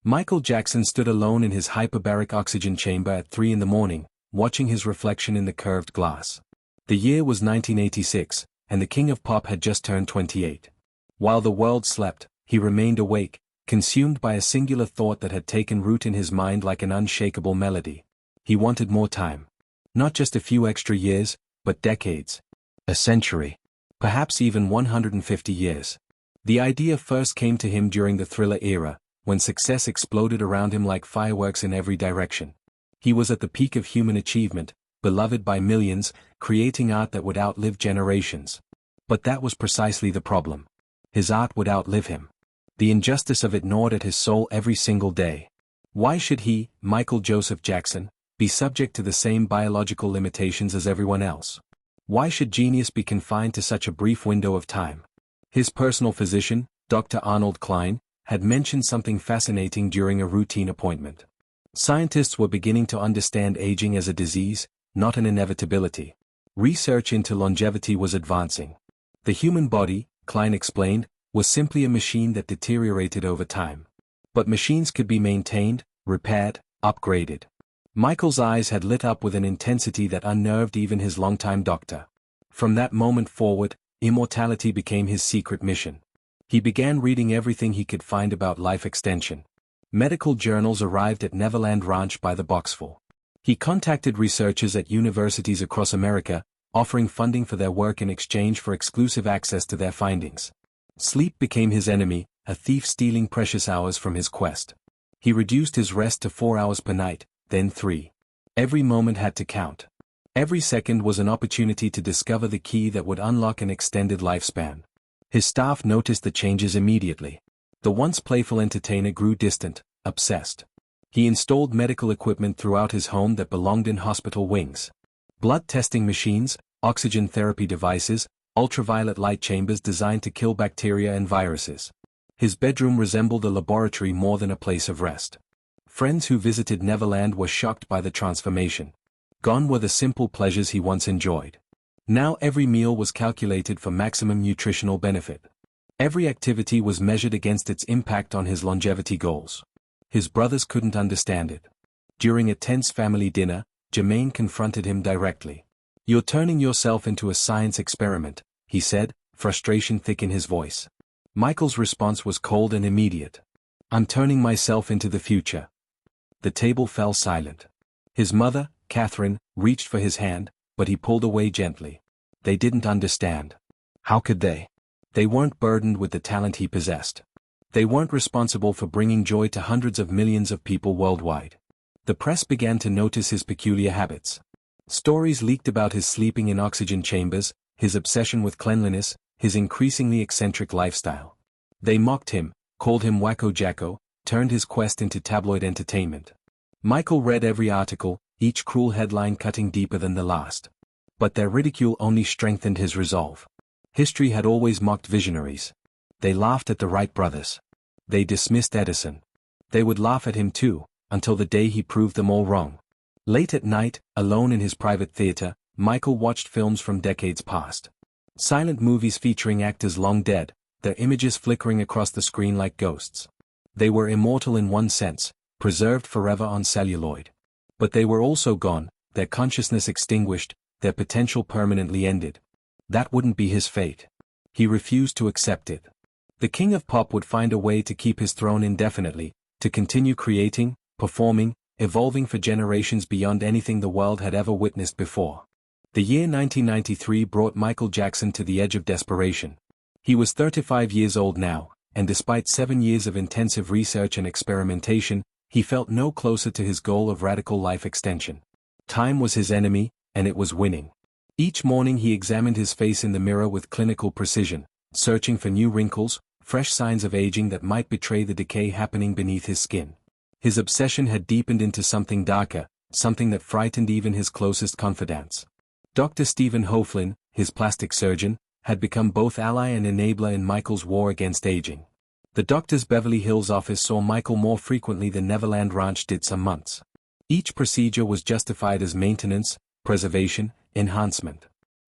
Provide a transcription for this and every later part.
Michael Jackson stood alone in his hyperbaric oxygen chamber at 3 in the morning, watching his reflection in the curved glass. The year was 1986, and the king of pop had just turned 28. While the world slept, he remained awake, consumed by a singular thought that had taken root in his mind like an unshakable melody. He wanted more time. Not just a few extra years, but decades. A century. Perhaps even 150 years. The idea first came to him during the Thriller era, when success exploded around him like fireworks in every direction. He was at the peak of human achievement, beloved by millions, creating art that would outlive generations. But that was precisely the problem. His art would outlive him. The injustice of it gnawed at his soul every single day. Why should he, Michael Joseph Jackson, be subject to the same biological limitations as everyone else? Why should genius be confined to such a brief window of time? His personal physician, Dr. Arnold Klein, had mentioned something fascinating during a routine appointment. Scientists were beginning to understand aging as a disease, not an inevitability. Research into longevity was advancing. The human body, Klein explained, was simply a machine that deteriorated over time. But machines could be maintained, repaired, upgraded. Michael's eyes had lit up with an intensity that unnerved even his longtime doctor. From that moment forward, immortality became his secret mission. He began reading everything he could find about life extension. Medical journals arrived at Neverland Ranch by the boxful. He contacted researchers at universities across America, offering funding for their work in exchange for exclusive access to their findings. Sleep became his enemy, a thief stealing precious hours from his quest. He reduced his rest to 4 hours per night, then 3. Every moment had to count. Every second was an opportunity to discover the key that would unlock an extended lifespan. His staff noticed the changes immediately. The once playful entertainer grew distant, obsessed. He installed medical equipment throughout his home that belonged in hospital wings. Blood testing machines, oxygen therapy devices, ultraviolet light chambers designed to kill bacteria and viruses. His bedroom resembled a laboratory more than a place of rest. Friends who visited Neverland were shocked by the transformation. Gone were the simple pleasures he once enjoyed. Now every meal was calculated for maximum nutritional benefit. Every activity was measured against its impact on his longevity goals. His brothers couldn't understand it. During a tense family dinner, Jermaine confronted him directly. "You're turning yourself into a science experiment," he said, frustration thick in his voice. Michael's response was cold and immediate. "I'm turning myself into the future." The table fell silent. His mother, Catherine, reached for his hand, but he pulled away gently. They didn't understand. How could they? They weren't burdened with the talent he possessed. They weren't responsible for bringing joy to hundreds of millions of people worldwide. The press began to notice his peculiar habits. Stories leaked about his sleeping in oxygen chambers, his obsession with cleanliness, his increasingly eccentric lifestyle. They mocked him, called him Wacko Jacko, turned his quest into tabloid entertainment. Michael read every article, each cruel headline cutting deeper than the last. But their ridicule only strengthened his resolve. History had always mocked visionaries. They laughed at the Wright brothers. They dismissed Edison. They would laugh at him too, until the day he proved them all wrong. Late at night, alone in his private theater, Michael watched films from decades past. Silent movies featuring actors long dead, their images flickering across the screen like ghosts. They were immortal in one sense, preserved forever on celluloid. But they were also gone, their consciousness extinguished, their potential permanently ended. That wouldn't be his fate. He refused to accept it. The king of pop would find a way to keep his throne indefinitely, to continue creating, performing, evolving for generations beyond anything the world had ever witnessed before. The year 1993 brought Michael Jackson to the edge of desperation. He was 35 years old now, and despite 7 years of intensive research and experimentation, he felt no closer to his goal of radical life extension. Time was his enemy, and it was winning. Each morning he examined his face in the mirror with clinical precision, searching for new wrinkles, fresh signs of aging that might betray the decay happening beneath his skin. His obsession had deepened into something darker, something that frightened even his closest confidants. Dr. Stephen Hoflin, his plastic surgeon, had become both ally and enabler in Michael's war against aging. The doctor's Beverly Hills office saw Michael more frequently than Neverland Ranch did some months. Each procedure was justified as maintenance, preservation, enhancement.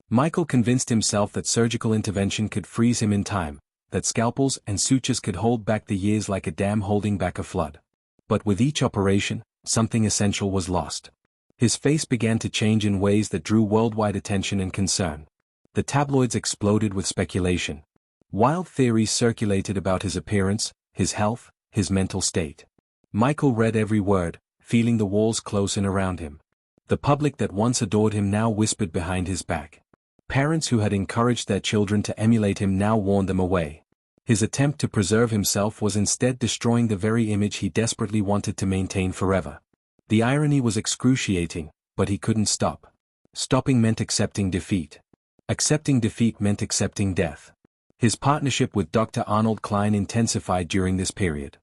Michael convinced himself that surgical intervention could freeze him in time, that scalpels and sutures could hold back the years like a dam holding back a flood. But with each operation, something essential was lost. His face began to change in ways that drew worldwide attention and concern. The tabloids exploded with speculation. Wild theories circulated about his appearance, his health, his mental state. Michael read every word, feeling the walls close in around him. The public that once adored him now whispered behind his back. Parents who had encouraged their children to emulate him now warned them away. His attempt to preserve himself was instead destroying the very image he desperately wanted to maintain forever. The irony was excruciating, but he couldn't stop. Stopping meant accepting defeat. Accepting defeat meant accepting death. His partnership with Dr. Arnold Klein intensified during this period.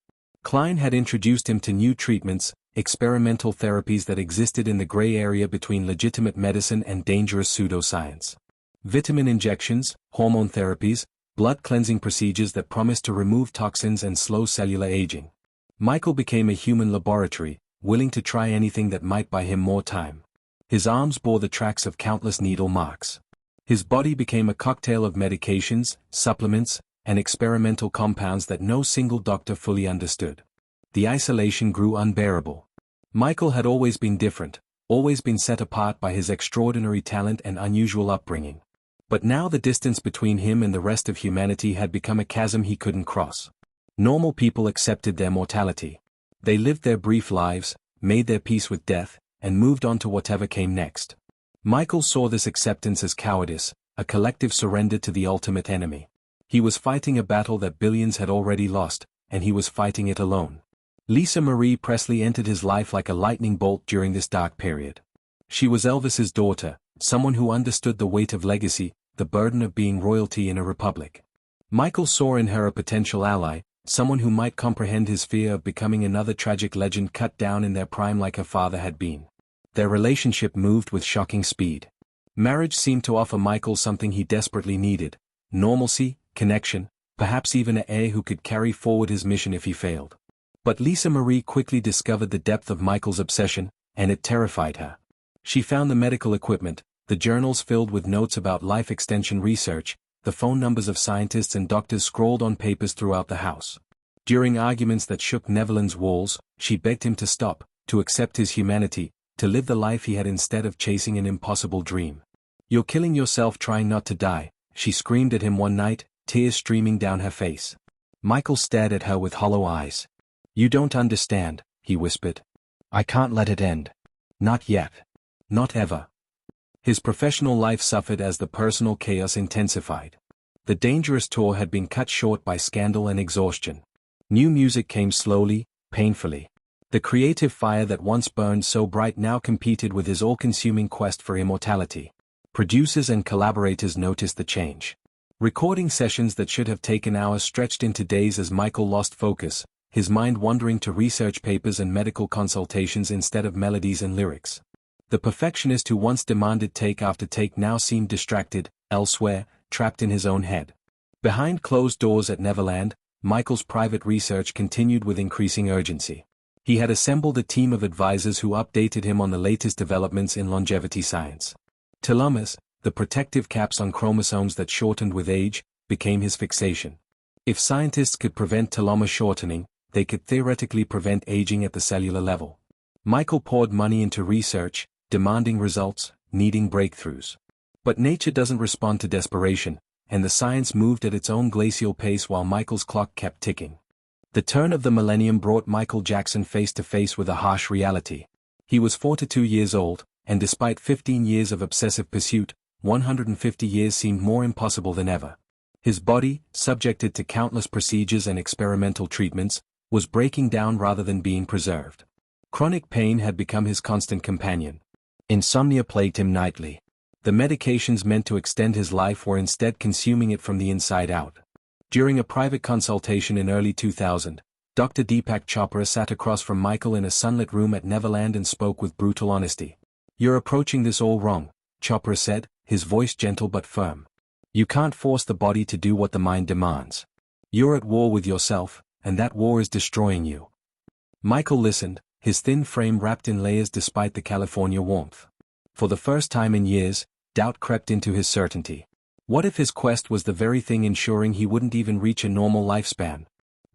Klein had introduced him to new treatments, experimental therapies that existed in the gray area between legitimate medicine and dangerous pseudoscience. Vitamin injections, hormone therapies, blood cleansing procedures that promised to remove toxins and slow cellular aging. Michael became a human laboratory, willing to try anything that might buy him more time. His arms bore the tracks of countless needle marks. His body became a cocktail of medications, supplements, and experimental compounds that no single doctor fully understood. The isolation grew unbearable. Michael had always been different, always been set apart by his extraordinary talent and unusual upbringing. But now the distance between him and the rest of humanity had become a chasm he couldn't cross. Normal people accepted their mortality. They lived their brief lives, made their peace with death, and moved on to whatever came next. Michael saw this acceptance as cowardice, a collective surrender to the ultimate enemy. He was fighting a battle that billions had already lost, and he was fighting it alone. Lisa Marie Presley entered his life like a lightning bolt during this dark period. She was Elvis's daughter, someone who understood the weight of legacy, the burden of being royalty in a republic. Michael saw in her a potential ally, someone who might comprehend his fear of becoming another tragic legend cut down in their prime like her father had been. Their relationship moved with shocking speed. Marriage seemed to offer Michael something he desperately needed: normalcy, connection, perhaps even an heir who could carry forward his mission if he failed. But Lisa Marie quickly discovered the depth of Michael's obsession, and it terrified her. She found the medical equipment, the journals filled with notes about life extension research, the phone numbers of scientists and doctors scrawled on papers throughout the house. During arguments that shook Neverland's walls, she begged him to stop, to accept his humanity, to live the life he had instead of chasing an impossible dream. "You're killing yourself trying not to die," she screamed at him one night, tears streaming down her face. Michael stared at her with hollow eyes. "You don't understand," he whispered. "I can't let it end. Not yet. Not ever." His professional life suffered as the personal chaos intensified. The dangerous tour had been cut short by scandal and exhaustion. New music came slowly, painfully. The creative fire that once burned so bright now competed with his all-consuming quest for immortality. Producers and collaborators noticed the change. Recording sessions that should have taken hours stretched into days as Michael lost focus, his mind wandering to research papers and medical consultations instead of melodies and lyrics. The perfectionist who once demanded take after take now seemed distracted, elsewhere, trapped in his own head. Behind closed doors at Neverland, Michael's private research continued with increasing urgency. He had assembled a team of advisors who updated him on the latest developments in longevity science. Telomeres, the protective caps on chromosomes that shortened with age, became his fixation. If scientists could prevent telomere shortening, they could theoretically prevent aging at the cellular level. Michael poured money into research, demanding results, needing breakthroughs. But nature doesn't respond to desperation, and the science moved at its own glacial pace while Michael's clock kept ticking. The turn of the millennium brought Michael Jackson face to face with a harsh reality. He was 42 years old, and despite 15 years of obsessive pursuit, 150 years seemed more impossible than ever. His body, subjected to countless procedures and experimental treatments, was breaking down rather than being preserved. Chronic pain had become his constant companion. Insomnia plagued him nightly. The medications meant to extend his life were instead consuming it from the inside out. During a private consultation in early 2000, Dr. Deepak Chopra sat across from Michael in a sunlit room at Neverland and spoke with brutal honesty. "You're approaching this all wrong," Chopra said, his voice gentle but firm. "You can't force the body to do what the mind demands. You're at war with yourself, and that war is destroying you." Michael listened, his thin frame wrapped in layers despite the California warmth. For the first time in years, doubt crept into his certainty. What if his quest was the very thing ensuring he wouldn't even reach a normal lifespan?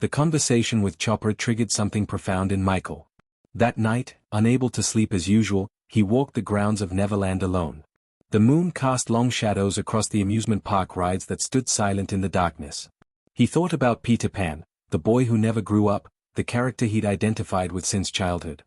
The conversation with Chopper triggered something profound in Michael. That night, unable to sleep as usual, he walked the grounds of Neverland alone. The moon cast long shadows across the amusement park rides that stood silent in the darkness. He thought about Peter Pan, the boy who never grew up, the character he'd identified with since childhood.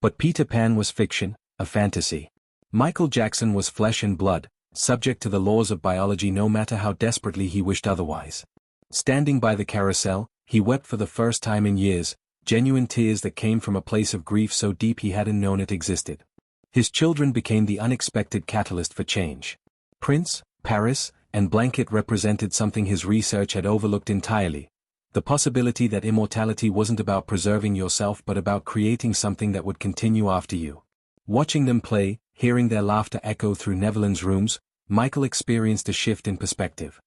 But Peter Pan was fiction, a fantasy. Michael Jackson was flesh and blood, subject to the laws of biology no matter how desperately he wished otherwise. Standing by the carousel, he wept for the first time in years, genuine tears that came from a place of grief so deep he hadn't known it existed. His children became the unexpected catalyst for change. Prince, Paris, and Blanket represented something his research had overlooked entirely: the possibility that immortality wasn't about preserving yourself but about creating something that would continue after you. Watching them play, hearing their laughter echo through Neverland's rooms, Michael experienced a shift in perspective.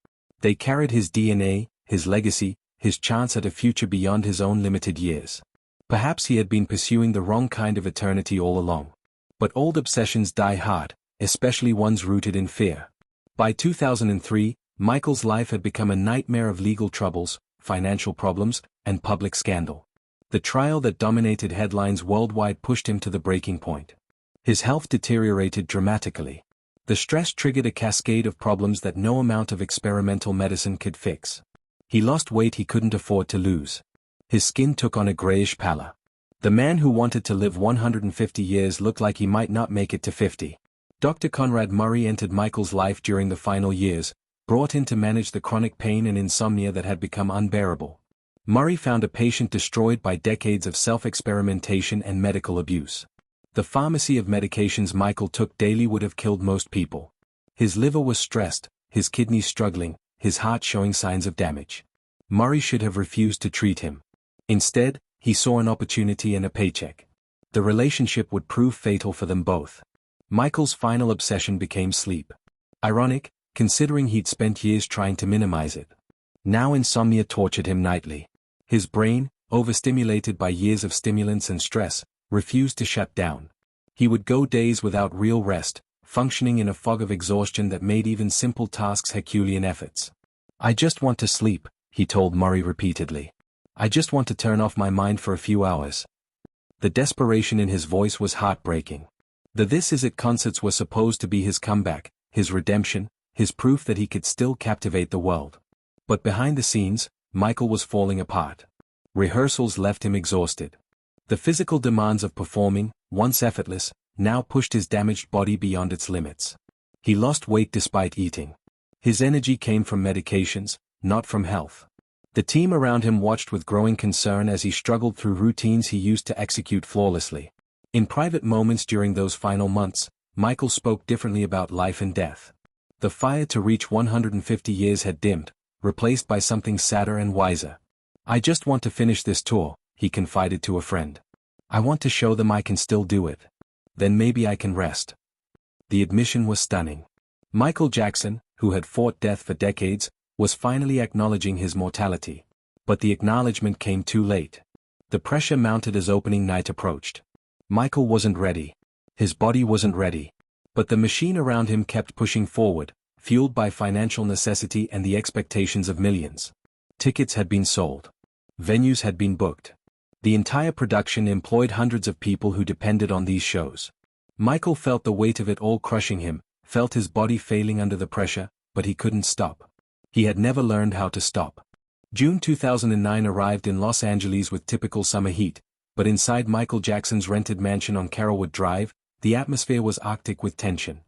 They carried his DNA, his legacy, his chance at a future beyond his own limited years. Perhaps he had been pursuing the wrong kind of eternity all along. But old obsessions die hard, especially ones rooted in fear. By 2003, Michael's life had become a nightmare of legal troubles, financial problems, and public scandal. The trial that dominated headlines worldwide pushed him to the breaking point. His health deteriorated dramatically. The stress triggered a cascade of problems that no amount of experimental medicine could fix. He lost weight he couldn't afford to lose. His skin took on a grayish pallor. The man who wanted to live 150 years looked like he might not make it to 50. Dr. Conrad Murray entered Michael's life during the final years, brought in to manage the chronic pain and insomnia that had become unbearable. Murray found a patient destroyed by decades of self-experimentation and medical abuse. The pharmacy of medications Michael took daily would have killed most people. His liver was stressed, his kidneys struggling, his heart showing signs of damage. Murray should have refused to treat him. Instead, he saw an opportunity and a paycheck. The relationship would prove fatal for them both. Michael's final obsession became sleep. Ironic, considering he'd spent years trying to minimize it. Now insomnia tortured him nightly. His brain, overstimulated by years of stimulants and stress, refused to shut down. He would go days without real rest, functioning in a fog of exhaustion that made even simple tasks Herculean efforts. "I just want to sleep," he told Murray repeatedly. "I just want to turn off my mind for a few hours." The desperation in his voice was heartbreaking. The This Is It concerts were supposed to be his comeback, his redemption, his proof that he could still captivate the world. But behind the scenes, Michael was falling apart. Rehearsals left him exhausted. The physical demands of performing, once effortless, now pushed his damaged body beyond its limits. He lost weight despite eating. His energy came from medications, not from health. The team around him watched with growing concern as he struggled through routines he used to execute flawlessly. In private moments during those final months, Michael spoke differently about life and death. The fire to reach 150 years had dimmed, replaced by something sadder and wiser. "I just want to finish this tour," he confided to a friend. "I want to show them I can still do it. Then maybe I can rest." The admission was stunning. Michael Jackson, who had fought death for decades, was finally acknowledging his mortality. But the acknowledgement came too late. The pressure mounted as opening night approached. Michael wasn't ready. His body wasn't ready. But the machine around him kept pushing forward, fueled by financial necessity and the expectations of millions. Tickets had been sold. Venues had been booked. The entire production employed hundreds of people who depended on these shows. Michael felt the weight of it all crushing him, felt his body failing under the pressure, but he couldn't stop. He had never learned how to stop. June 2009 arrived in Los Angeles with typical summer heat, but inside Michael Jackson's rented mansion on Carrollwood Drive, the atmosphere was arctic with tension.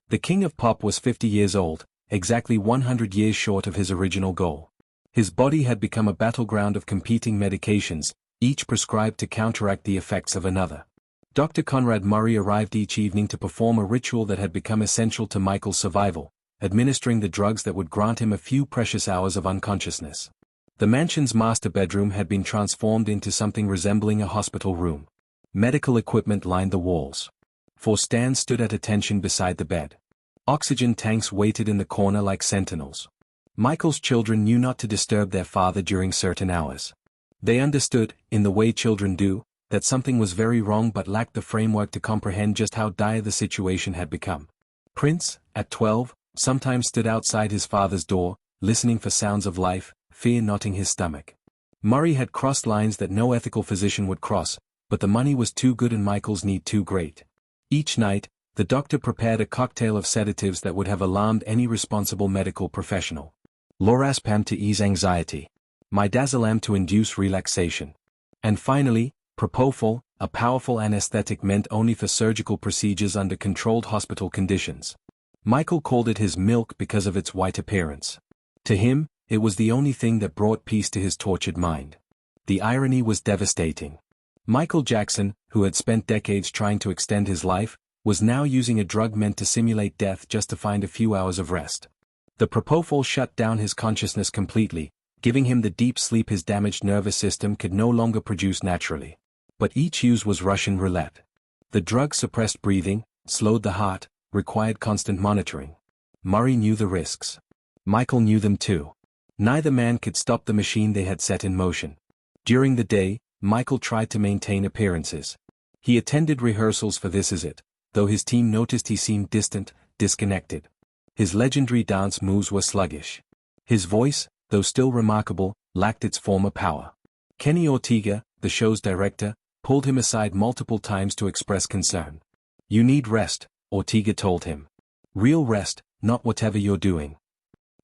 The king of pop was 50 years old, exactly 100 years short of his original goal. His body had become a battleground of competing medications, each prescribed to counteract the effects of another. Dr. Conrad Murray arrived each evening to perform a ritual that had become essential to Michael's survival, administering the drugs that would grant him a few precious hours of unconsciousness. The mansion's master bedroom had been transformed into something resembling a hospital room. Medical equipment lined the walls. 4 stands stood at attention beside the bed. Oxygen tanks waited in the corner like sentinels. Michael's children knew not to disturb their father during certain hours. They understood, in the way children do, that something was very wrong but lacked the framework to comprehend just how dire the situation had become. Prince, at 12, sometimes stood outside his father's door, listening for sounds of life, fear knotting his stomach. Murray had crossed lines that no ethical physician would cross, but the money was too good and Michael's need too great. Each night, the doctor prepared a cocktail of sedatives that would have alarmed any responsible medical professional. Lorazepam to ease anxiety. Midazolam to induce relaxation. And finally, propofol, a powerful anesthetic meant only for surgical procedures under controlled hospital conditions. Michael called it his milk because of its white appearance. To him, it was the only thing that brought peace to his tortured mind. The irony was devastating. Michael Jackson, who had spent decades trying to extend his life, was now using a drug meant to simulate death just to find a few hours of rest. The propofol shut down his consciousness completely, giving him the deep sleep his damaged nervous system could no longer produce naturally. But each use was Russian roulette. The drug suppressed breathing, slowed the heart, required constant monitoring. Murray knew the risks. Michael knew them too. Neither man could stop the machine they had set in motion. During the day, Michael tried to maintain appearances. He attended rehearsals for This Is It, though his team noticed he seemed distant, disconnected. His legendary dance moves were sluggish. His voice, though still remarkable, lacked its former power. Kenny Ortega, the show's director, pulled him aside multiple times to express concern. "You need rest," Ortega told him. "Real rest, not whatever you're doing."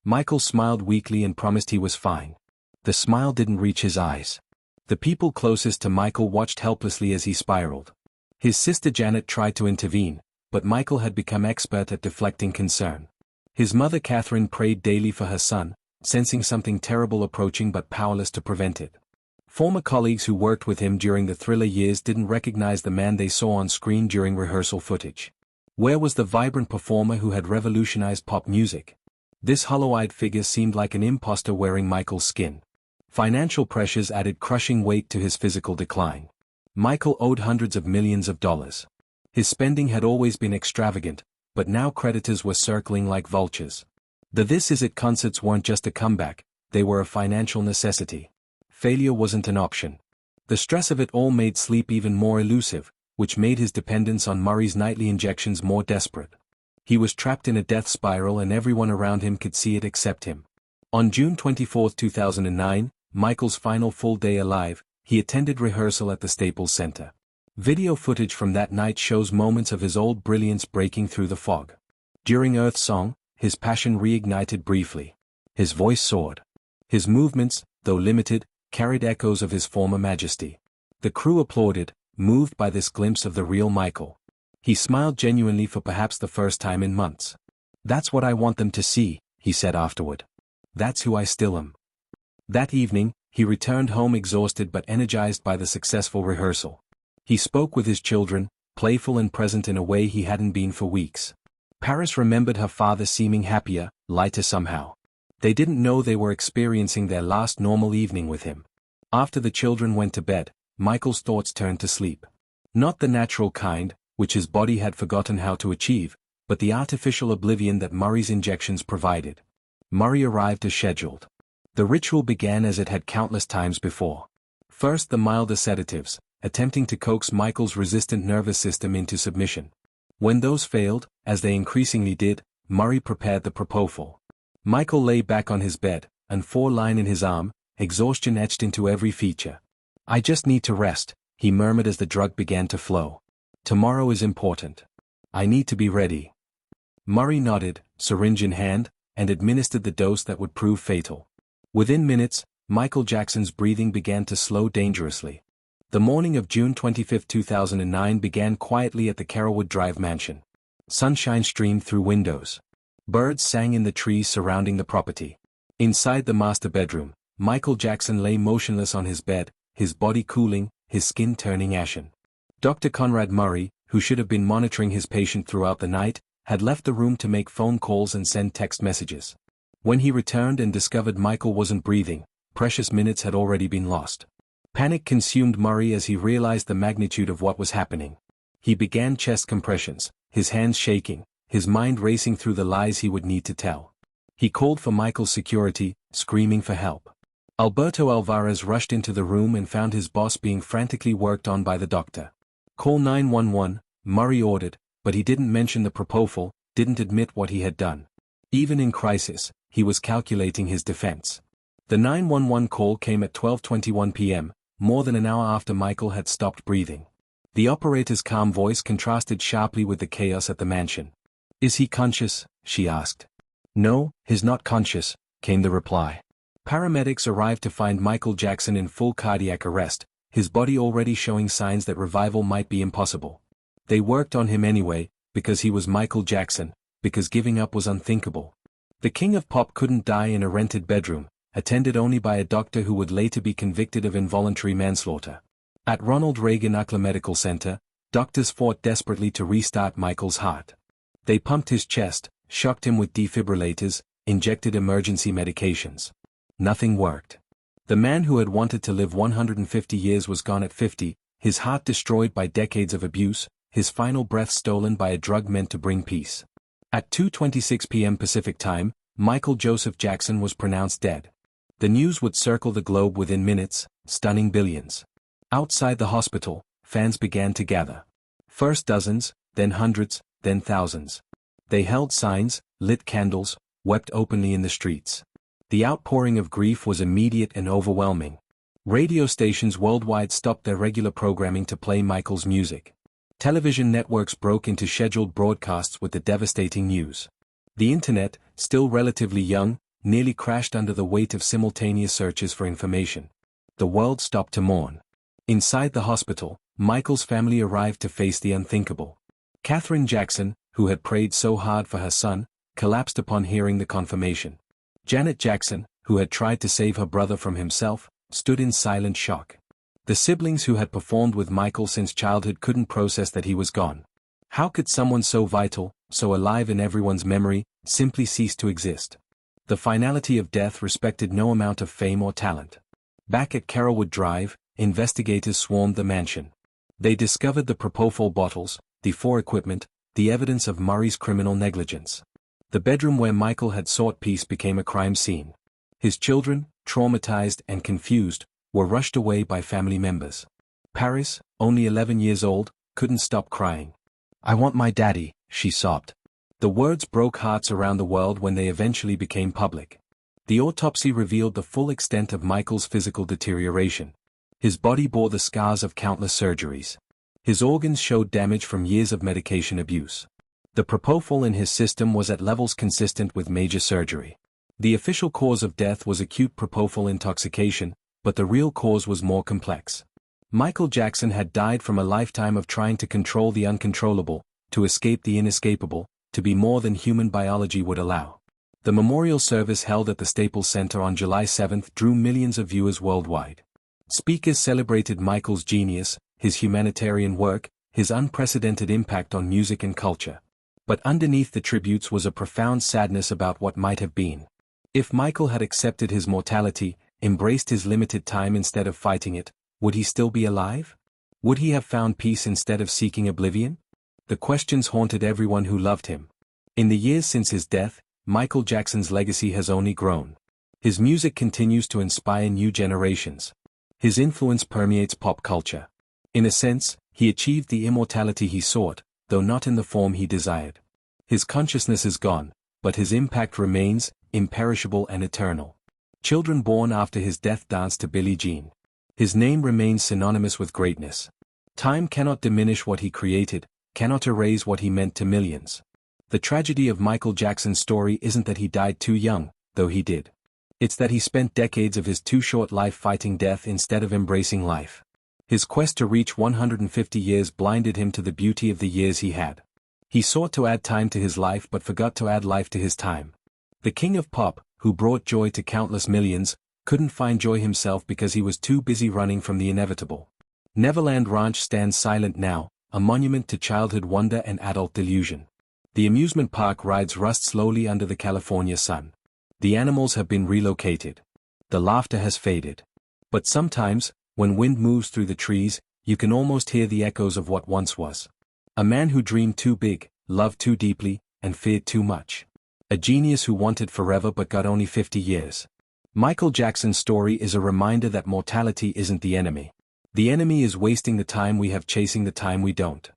Michael smiled weakly and promised he was fine. The smile didn't reach his eyes. The people closest to Michael watched helplessly as he spiraled. His sister Janet tried to intervene, but Michael had become expert at deflecting concern. His mother Catherine prayed daily for her son, sensing something terrible approaching but powerless to prevent it. Former colleagues who worked with him during the Thriller years didn't recognize the man they saw on screen during rehearsal footage. Where was the vibrant performer who had revolutionized pop music? This hollow-eyed figure seemed like an imposter wearing Michael's skin. Financial pressures added crushing weight to his physical decline. Michael owed hundreds of millions of dollars. His spending had always been extravagant, but now creditors were circling like vultures. The This Is It concerts weren't just a comeback, they were a financial necessity. Failure wasn't an option. The stress of it all made sleep even more elusive, which made his dependence on Murray's nightly injections more desperate. He was trapped in a death spiral and everyone around him could see it except him. On June 24, 2009, Michael's final full day alive, he attended rehearsal at the Staples Center. Video footage from that night shows moments of his old brilliance breaking through the fog. During Earth Song, his passion reignited briefly. His voice soared. His movements, though limited, carried echoes of his former majesty. The crew applauded, moved by this glimpse of the real Michael. He smiled genuinely for perhaps the first time in months. "That's what I want them to see," he said afterward. "That's who I still am." That evening, he returned home exhausted but energized by the successful rehearsal. He spoke with his children, playful and present in a way he hadn't been for weeks. Paris remembered her father seeming happier, lighter somehow. They didn't know they were experiencing their last normal evening with him. After the children went to bed, Michael's thoughts turned to sleep. Not the natural kind, which his body had forgotten how to achieve, but the artificial oblivion that Murray's injections provided. Murray arrived as scheduled. The ritual began as it had countless times before. First the milder sedatives, attempting to coax Michael's resistant nervous system into submission. When those failed, as they increasingly did, Murray prepared the propofol. Michael lay back on his bed, an IV line in his arm, exhaustion etched into every feature. "I just need to rest," he murmured as the drug began to flow. "Tomorrow is important. I need to be ready." Murray nodded, syringe in hand, and administered the dose that would prove fatal. Within minutes, Michael Jackson's breathing began to slow dangerously. The morning of June 25, 2009 began quietly at the Carrollwood Drive mansion. Sunshine streamed through windows. Birds sang in the trees surrounding the property. Inside the master bedroom, Michael Jackson lay motionless on his bed, his body cooling, his skin turning ashen. Dr. Conrad Murray, who should have been monitoring his patient throughout the night, had left the room to make phone calls and send text messages. When he returned and discovered Michael wasn't breathing, precious minutes had already been lost. Panic consumed Murray as he realized the magnitude of what was happening. He began chest compressions, his hands shaking, his mind racing through the lies he would need to tell. He called for Michael's security, screaming for help. Alberto Alvarez rushed into the room and found his boss being frantically worked on by the doctor. "Call 911, Murray ordered, but he didn't mention the propofol, didn't admit what he had done. Even in crisis, he was calculating his defense. The 911 call came at 12:21 p.m., more than an hour after Michael had stopped breathing. The operator's calm voice contrasted sharply with the chaos at the mansion. "Is he conscious?" she asked. "No, he's not conscious," came the reply. Paramedics arrived to find Michael Jackson in full cardiac arrest, his body already showing signs that revival might be impossible. They worked on him anyway, because he was Michael Jackson, because giving up was unthinkable. The king of pop couldn't die in a rented bedroom, attended only by a doctor who would later be convicted of involuntary manslaughter. At Ronald Reagan Ucla Medical Center, doctors fought desperately to restart Michael's heart. They pumped his chest, shocked him with defibrillators, injected emergency medications. Nothing worked. The man who had wanted to live 150 years was gone at 50, his heart destroyed by decades of abuse, his final breath stolen by a drug meant to bring peace. At 2:26 p.m. Pacific Time, Michael Joseph Jackson was pronounced dead. The news would circle the globe within minutes, stunning billions. Outside the hospital, fans began to gather. First dozens, then hundreds, then thousands. They held signs, lit candles, wept openly in the streets. The outpouring of grief was immediate and overwhelming. Radio stations worldwide stopped their regular programming to play Michael's music. Television networks broke into scheduled broadcasts with the devastating news. The internet, still relatively young, nearly crashed under the weight of simultaneous searches for information. The world stopped to mourn. Inside the hospital, Michael's family arrived to face the unthinkable. Katherine Jackson, who had prayed so hard for her son, collapsed upon hearing the confirmation. Janet Jackson, who had tried to save her brother from himself, stood in silent shock. The siblings who had performed with Michael since childhood couldn't process that he was gone. How could someone so vital, so alive in everyone's memory, simply cease to exist? The finality of death respected no amount of fame or talent. Back at Carrollwood Drive, investigators swarmed the mansion. They discovered the propofol bottles, the .4 equipment, the evidence of Murray's criminal negligence. The bedroom where Michael had sought peace became a crime scene. His children, traumatized and confused, were rushed away by family members. Paris, only 11 years old, couldn't stop crying. "I want my daddy," she sobbed. The words broke hearts around the world when they eventually became public. The autopsy revealed the full extent of Michael's physical deterioration. His body bore the scars of countless surgeries. His organs showed damage from years of medication abuse. The propofol in his system was at levels consistent with major surgery. The official cause of death was acute propofol intoxication, but the real cause was more complex. Michael Jackson had died from a lifetime of trying to control the uncontrollable, to escape the inescapable, to be more than human biology would allow. The memorial service held at the Staples Center on July 7 drew millions of viewers worldwide. Speakers celebrated Michael's genius, his humanitarian work, his unprecedented impact on music and culture. But underneath the tributes was a profound sadness about what might have been. If Michael had accepted his mortality, embraced his limited time instead of fighting it, would he still be alive? Would he have found peace instead of seeking oblivion? The questions haunted everyone who loved him. In the years since his death, Michael Jackson's legacy has only grown. His music continues to inspire new generations. His influence permeates pop culture. In a sense, he achieved the immortality he sought, though not in the form he desired. His consciousness is gone, but his impact remains, imperishable and eternal. Children born after his death dance to Billie Jean. His name remains synonymous with greatness. Time cannot diminish what he created, cannot erase what he meant to millions. The tragedy of Michael Jackson's story isn't that he died too young, though he did. It's that he spent decades of his too short life fighting death instead of embracing life. His quest to reach 150 years blinded him to the beauty of the years he had. He sought to add time to his life but forgot to add life to his time. The king of pop, who brought joy to countless millions, couldn't find joy himself because he was too busy running from the inevitable. Neverland Ranch stands silent now, a monument to childhood wonder and adult delusion. The amusement park rides rust slowly under the California sun. The animals have been relocated. The laughter has faded. But sometimes, when wind moves through the trees, you can almost hear the echoes of what once was. A man who dreamed too big, loved too deeply, and feared too much. A genius who wanted forever but got only 50 years. Michael Jackson's story is a reminder that mortality isn't the enemy. The enemy is wasting the time we have chasing the time we don't.